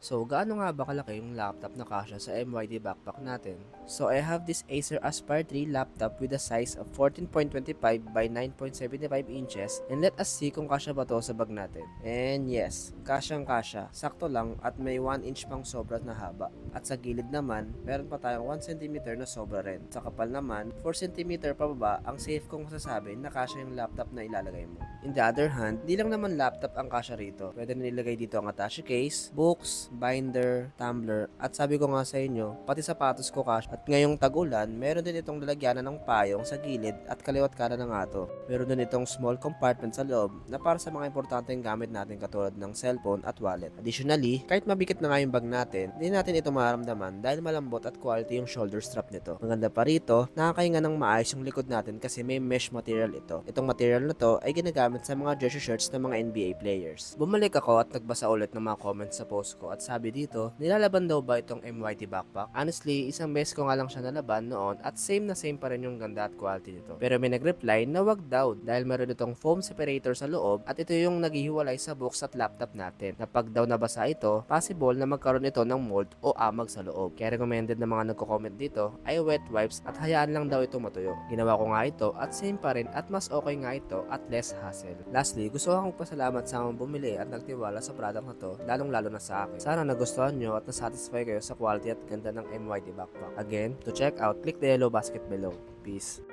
So, gaano nga ba kalaki yung laptop na kasya sa MYD backpack natin? So, I have this Acer Aspire 3 laptop with a size of 14.25 by 9.75 inches and let us see kung kasya ba to sa bag natin. And yes, kasyang kasya. Sakto lang at may 1 inch pang sobra na haba. At sa gilid naman, meron pa tayong 1 cm na sobra rin. Sa kapal naman, 4 cm pababa ang safe kong masasabi na kasya yung laptop na ilalagay mo. In the other hand, di lang naman laptop ang kasya rito. Pwede na nilagay dito ang attache case, books, binder, tumbler, at sabi ko nga sa inyo, pati sapatos ko kasya. At ngayong tag-ulan, meron din itong lalagyanan ng payong sa gilid at kaliwat kanan ng ato. Meron din itong small compartment sa loob na para sa mga importanteng gamit natin katulad ng cellphone at wallet. Additionally, kahit mabikit na nga yung bag natin, hindi natin ito maramdaman dahil malambot at quality yung shoulder strap nito. Maganda pa rito, nakakahinga ng maayos yung likod natin kasi may mesh material ito. Itong material na to ay ginagamit sa mga jersey shirts ng mga NBA players. Bumalik ako at nagbasa ulit ng mga comments sa post ko at sabi dito, nilalaban daw ba itong MYT backpack? Honestly, isang beses ko nga lang siya nalaban noon at same na same pa rin yung ganda at quality nito. Pero may nag-reply na wag daw dahil meron itong foam separator sa loob at ito yung naghihiwalay sa books at laptop natin. Na pag daw nabasa ito, possible na magkaroon ito ng mold o amag sa loob. Kaya recommended na mga nagko-comment dito ay wet wipes at hayaan lang daw ito matuyo. Ginawa ko nga ito at same pa rin at mas okay nga ito at less hassle. Lastly, gusto akong pasalamat sa mga bumili at nagtiwala sa product na to, lalong lalo na sa akin. Sana nagustuhan nyo at nasatisfy kayo sa quality at ganda ng MYD backpack. Again, to check out, click the yellow basket below. Peace.